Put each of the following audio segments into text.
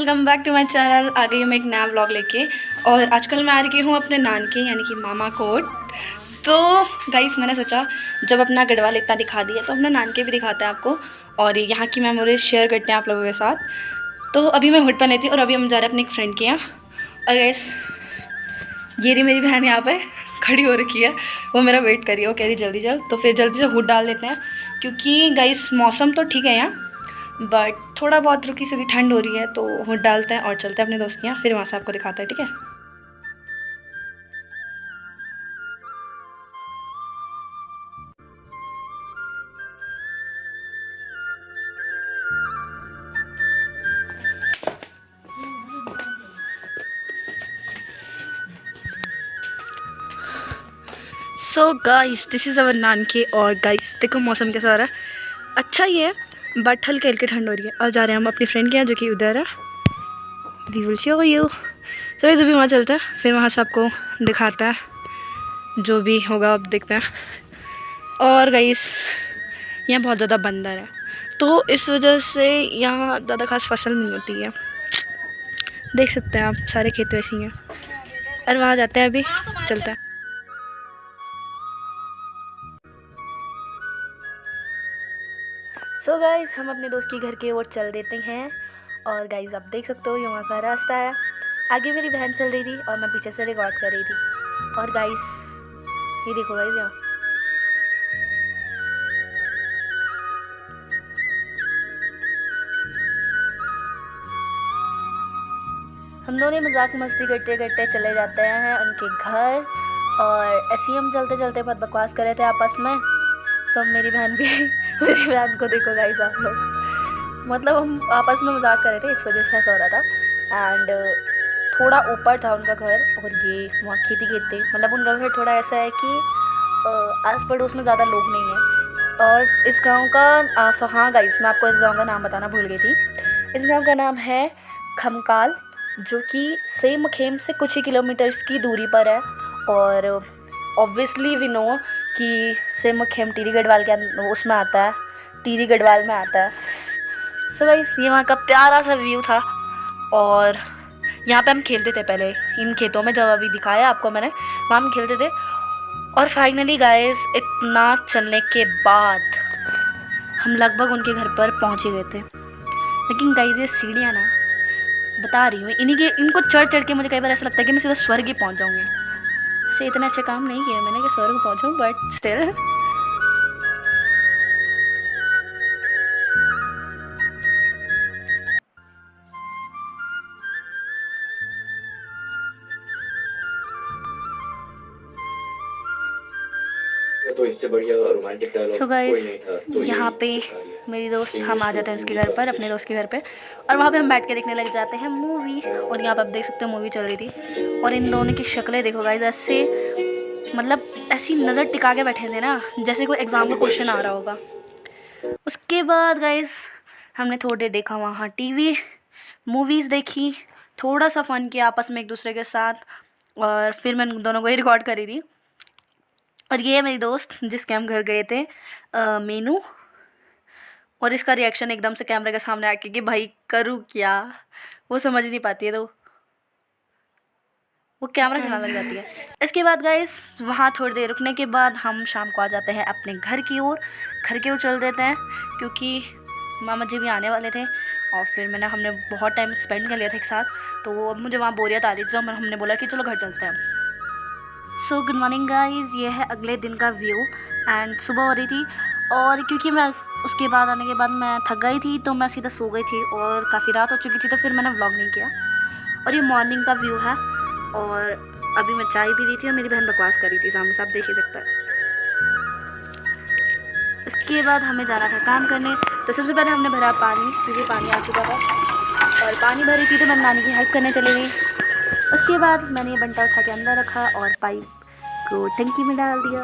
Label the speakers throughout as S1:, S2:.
S1: Welcome back to my channel. आ गई हूँ मैं एक नया व्लॉग लेके। और आजकल मैं आ रही हूँ अपने नानके यानी कि मामा कोट। तो गाइस मैंने सोचा जब अपना गढ़वाल इतना दिखा दिया तो अपना नानके भी दिखाते हैं आपको, और यहाँ की मेमोरीज शेयर करते हैं आप लोगों के साथ। तो अभी मैं हुड पर नहीं थी और अभी हम जा रहे हैं अपनी एक फ्रेंड के यहाँ। और गाइस ये रही मेरी बहन यहाँ पर खड़ी हो रखी है, वो मेरा वेट करी है, वो कह रही जल्दी चल। तो फिर जल्दी से हुड डाल लेते हैं क्योंकि गाइस मौसम तो ठीक है यहाँ, बट थोड़ा बहुत रुकी सुखी ठंड हो रही है। तो हुड डालते हैं और चलते हैं अपने दोस्त के यहाँ, फिर वहाँ से आपको दिखाते हैं, ठीक है। So guys this is our नानके। और गाइस देखो मौसम कैसा हो रहा है, अच्छा ही है बट हल्के हल्के ठंड हो रही है। और जा रहे हैं हम अपनी फ्रेंड के यहाँ जो कि उधर है। We will show you. तो गाइस अभी वहाँ चलते हैं, फिर वहाँ से आपको दिखाता है जो भी होगा, अब देखते हैं। और गाइस यहाँ बहुत ज़्यादा बंदर है तो इस वजह से यहाँ ज़्यादा खास फसल नहीं होती है, देख सकते हैं आप सारे खेत वैसे ही हैं। और वहाँ जाते हैं, अभी चलते हैं। सो गाइस हम अपने दोस्त के घर की ओर चल देते हैं। और गाइस आप देख सकते हो ये वहाँ का रास्ता है। आगे मेरी बहन चल रही थी और मैं पीछे से रिकॉर्ड कर रही थी। और गाइस ये देखो गाइस, यहाँ हम दोनों मजाक मस्ती करते करते चले जाते हैं उनके घर। और ऐसे ही हम चलते चलते बहुत बकवास कर रहे थे आपस में। तो मेरी बहन भी मेरी बहन को देखो गाइस आप लोग, मतलब हम आपस में मजाक कर रहे थे, इस वजह से ऐसा हो रहा था। एंड थोड़ा ऊपर था उनका घर और ये वहाँ खेती थे, मतलब उनका घर थोड़ा ऐसा है कि आस पड़ोस में ज़्यादा लोग नहीं हैं। और इस गांव का हाँ गाइस मैं आपको इस गांव का नाम बताना भूल गई थी। इस गांव का नाम है खमकाल, जो कि सेम खेम से कुछ ही किलोमीटर्स की दूरी पर है। और ऑब्वियसली वी नो कि सेम खेम टीरी गढ़वाल के उसमें आता है, टीरी गढ़वाल में आता है। सो गाइस ये वहाँ का प्यारा सा व्यू था। और यहाँ पे हम खेलते थे पहले इन खेतों में, जब अभी दिखाया आपको मैंने, वहाँ हम खेलते थे। और फाइनली गाइस इतना चलने के बाद हम लगभग उनके घर पर पहुँच ही गए थे। लेकिन गाइस ये सीढ़ियाँ ना, बता रही हूँ इनको चढ़ चढ़ के मुझे कई बार ऐसा लगता है कि मैं सीधा स्वर्ग ही पहुँच जाऊँगी। ऐसे इतने अच्छे काम नहीं किए मैंने कि स्वर्ग पहुँचाऊँ, बट स्टिल।
S2: तो इससे बढ़िया रोमांटिक डायलॉग कोई नहीं था। तो
S1: यहाँ पे मेरी दोस्त, हम आ जाते हैं उसके घर पर, अपने दोस्त के घर पे। और वहाँ पे हम बैठ के देखने लग जाते हैं मूवी। और यहाँ पे आप देख सकते हो मूवी चल रही थी। और इन दोनों की शक्लें देखो गाइस, ऐसे मतलब ऐसी नज़र टिका के बैठे थे ना जैसे कोई एग्ज़ाम का क्वेश्चन आ रहा होगा। उसके बाद गाइस हमने थोड़ी देर देखा वहाँ टीवी, मूवीज़ देखी, थोड़ा सा फ़न किया आपस में एक दूसरे के साथ। और फिर मैं दोनों को ही रिकॉर्ड करी थी। और ये है मेरी दोस्त जिसके हम घर गए थे, मीनू। और इसका रिएक्शन एकदम से कैमरे के सामने आके कि भाई करूँ क्या, वो समझ नहीं पाती है तो वो कैमरा चलाने लग जाती है। इसके बाद गाइस वहाँ थोड़ी देर रुकने के बाद हम शाम को आ जाते हैं अपने घर की ओर। घर की ओर चल देते हैं क्योंकि मामा जी भी आने वाले थे। और फिर हमने बहुत टाइम स्पेंड कर लिया था एक साथ, तो अब मुझे वहाँ बोरियत आ रही थी, तो हमने बोला कि चलो घर चलते हैं। सो गुड मॉर्निंग गाइज़, ये है अगले दिन का व्यू। एंड सुबह हो रही थी और क्योंकि मैं उसके बाद आने के बाद मैं थक गई थी तो मैं सीधा सो गई थी और काफ़ी रात हो चुकी थी, तो फिर मैंने व्लॉग नहीं किया। और ये मॉर्निंग का व्यू है। और अभी मैं चाय पी रही थी और मेरी बहन बकवास कर रही थी सामने से, आप देख ही सकते हैं। इसके बाद हमें जाना था काम करने, तो सबसे पहले हमने भरा पानी क्योंकि पानी आ चुका था। और पानी भरी थी तो मैं नानी की हेल्प करने चली गई। उसके बाद मैंने ये बंटा उठा के अंदर रखा और पाइप को टंकी में डाल दिया।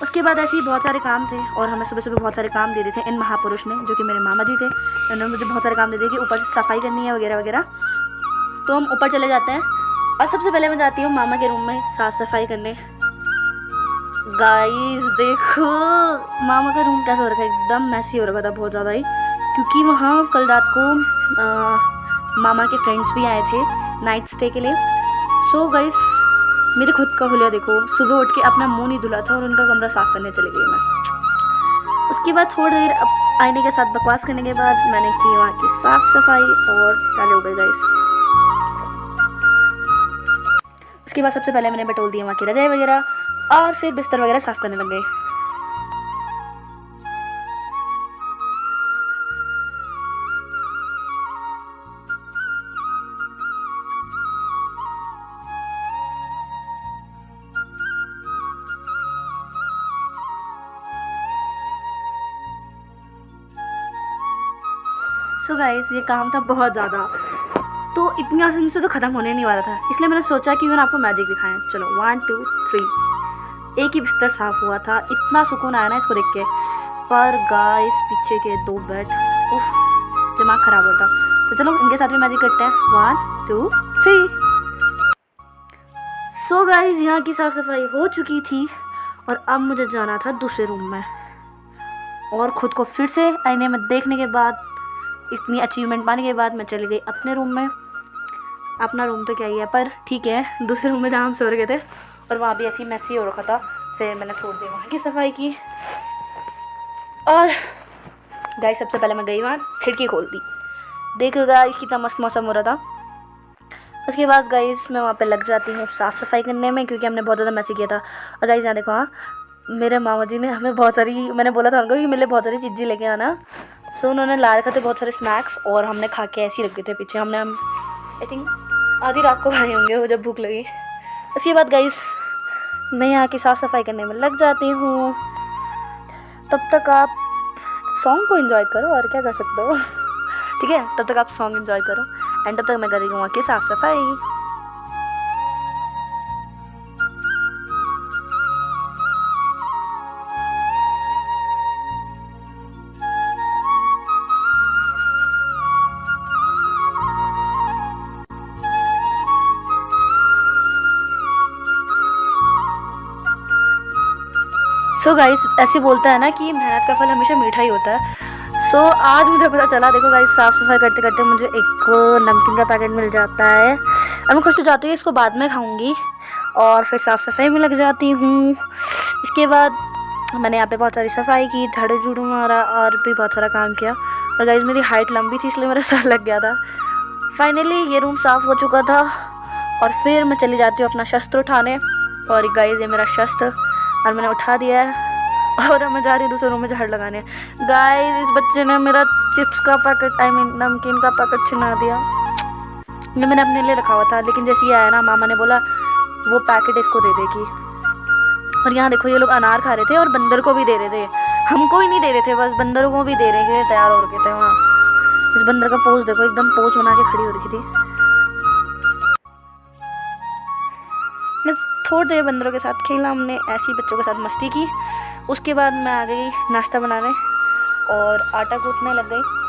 S1: उसके बाद ऐसे ही बहुत सारे काम थे और हमें सुबह सुबह बहुत सारे काम दे दिए थे इन महापुरुष ने, जो कि मेरे मामा जी थे। उन्होंने मुझे बहुत सारे काम दे दिए कि ऊपर से सफाई करनी है वगैरह वगैरह। तो हम ऊपर चले जाते हैं और सबसे पहले मैं जाती हूँ मामा के रूम में साफ़ सफाई करने। गाइस देखो मामा का रूम कैसा हो रखा है, एकदम मैसी हो रखा था बहुत ज़्यादा ही। क्योंकि वहाँ कल रात को मामा के फ्रेंड्स भी आए थे नाइट स्टे के लिए। सो गाइस मेरे खुद का हुलिया देखो, सुबह उठ के अपना मुंह नहीं धुला था और उनका कमरा साफ़ करने चली गई मैं। उसके बाद थोड़ी देर आईने के साथ बकवास करने के बाद मैंने की वहाँ की साफ़ सफाई और चालू हो गई गाइस। उसके बाद सबसे पहले मैंने बटोल दिया वहाँ की रजाई वगैरह और फिर बिस्तर वगैरह साफ़ करने लग गई। सो गाइस ये काम था बहुत ज़्यादा, तो इतनी आसानी से तो ख़त्म होने नहीं वाला था, इसलिए मैंने सोचा कि मैंने आपको मैजिक दिखाएं। चलो 1 2 3 एक ही बिस्तर साफ़ हुआ था, इतना सुकून आया ना इसको देख के। पर गाइस पीछे के 2 बेड, उफ दिमाग ख़राब होता। तो चलो इनके साथ भी मैजिक करते हैं। 1 2 3। सो गाइस यहाँ की साफ़ सफाई हो चुकी थी और अब मुझे जाना था दूसरे रूम में, और ख़ुद को फिर से आईने में देखने के बाद, इतनी अचीवमेंट पाने के बाद मैं चली गई अपने रूम में। अपना रूम तो क्या ही है, पर ठीक है दूसरे रूम में जहाँ हम सो रहे थे और वहाँ भी ऐसी मैसी हो रखा था। फिर मैंने थोड़ी देर वहाँ की सफाई की और गाइस सबसे पहले मैं गई वहाँ, खिड़की खोल दी, देखो गाइस कितना मस्त मौसम हो रहा था। उसके बाद गाइस मैं वहाँ पे लग जाती हूँ साफ़ सफाई करने में, क्योंकि हमने बहुत ज़्यादा मैसी किया था। और गाइस यहाँ देखो, हाँ मेरे मामा जी ने हमें बहुत सारी, मैंने बोला था उनको कि मेरे लिए बहुत सारी चीज़ें लेके आना। सो उन्होंने ला रखा थे बहुत सारे स्नैक्स और हमने खा के ऐसे ही रख दिए थे पीछे। हमने आई थिंक आधी रात को खाए होंगे वो जब भूख लगी। उसके बाद गाइस मैं यहाँ की साफ़ सफाई करने में लग जाती हूँ। तब तक आप सॉन्ग को एंजॉय करो, और क्या कर सकते हो ठीक है, तब तक आप सॉन्ग एंजॉय करो एंड तब तक मैं कर रही हूँ वहाँ की साफ़ सफाई। सो गाइस ऐसे बोलता है ना कि मेहनत का फल हमेशा मीठा ही होता है। सो आज मुझे पता चला, देखो गाइस साफ़ सफाई करते करते मुझे एक नमकीन का पैकेट मिल जाता है और मैं खुश हो जाती हूँ, इसको बाद में खाऊंगी और फिर साफ़ सफाई में लग जाती हूँ। इसके बाद मैंने यहाँ पे बहुत सारी सफाई की, झाड़ू झूड़ू मारा और भी बहुत सारा काम किया। और गाइस मेरी हाइट लंबी थी इसलिए मेरा सर लग गया था। फाइनली ये रूम साफ़ हो चुका था और फिर मैं चली जाती हूँ अपना शस्त्र उठाने। और गाइस ये मेरा शस्त्र और मैंने उठा दिया है और मैं जा रही हूँ दूसरे रूम में झाड़ लगाने। गाइस इस बच्चे ने मेरा चिप्स का पैकेट, आई मीन नमकीन का पैकेट छिना दिया। ये मैंने अपने लिए रखा हुआ था, लेकिन जैसे ये आया ना मामा ने बोला वो पैकेट इसको दे देगी। और यहाँ देखो ये लोग अनार खा रहे थे और बंदर को भी दे रहे थे, हमको ही नहीं दे रहे थे, बस बंदरों को भी दे रहे थे, तैयार हो रखे थे वहाँ। इस बंदर का पोज देखो, एकदम पोज बना के खड़ी हो रखी थी। थोड़ी देर बंदरों के साथ खेला हमने, ऐसी बच्चों के साथ मस्ती की। उसके बाद मैं आ गई नाश्ता बनाने और आटा गूंथने लग गई।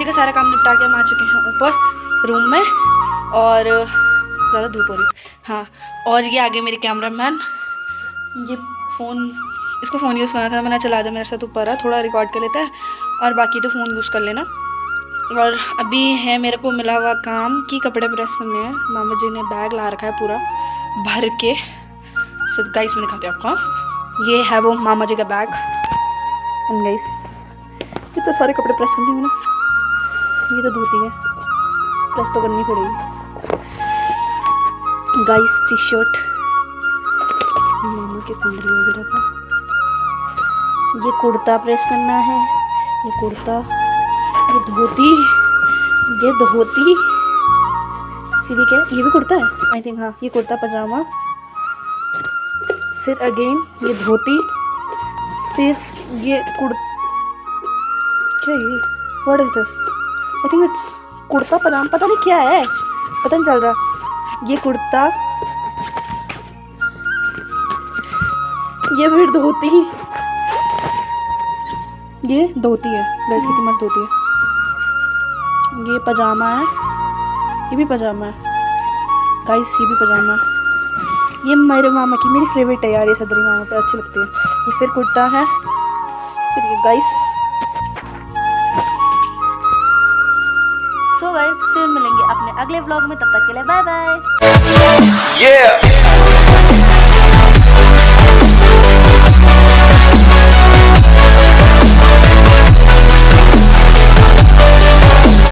S1: नीचे का सारा काम निपटा के हम आ चुके हैं ऊपर रूम में, और ज़्यादा धूप हो रही है। हाँ, और ये आगे मेरे कैमरामैन, ये फ़ोन, इसको फ़ोन यूज़ करना था, मैंने चला जा मेरे साथ ऊपर है, थोड़ा रिकॉर्ड कर लेता है और बाकी तो फ़ोन यूज़ कर लेना। और अभी है मेरे को मिला हुआ काम कि कपड़े प्रेस करने हैं। मामा जी ने बैग ला रखा है पूरा भर के। सो गाइस मैं दिखाती हूँ आपको, ये है वो मामा जी का बैग। एंड गाइस कितने सारे कपड़े प्रेस करने हैं ना, ये तो धोती है, प्रेस तो करनी पड़ेगी। गाइस टी शर्ट मामा के कुंडली वगैरह का, ये कुर्ता प्रेस करना है, ये कुर्ता, ये धोती, ये धोती, फिर ये क्या, ये भी कुर्ता है आई थिंक। हाँ, ये कुर्ता पजामा, फिर अगेन ये धोती, फिर ये क्या ये, what is this, I think it's kurta pajama, पता नहीं क्या है, पता नहीं चल रहा। ये कुर्ता, ये फिर धोती, ये धोती है गाइस, कितनी मस्त धोती है। ये पजामा है, ये भी पजामा है गाइस, ये भी पजामा है। ये मेरे मामा की, मेरी फेवरेट है यार, ये सदरी मामा पे अच्छी लगती है। ये फिर कुर्ता है, फिर ये गाइस। सो गाइस फिर मिलेंगे अपने अगले व्लॉग में, तब तक के लिए बाय बाय।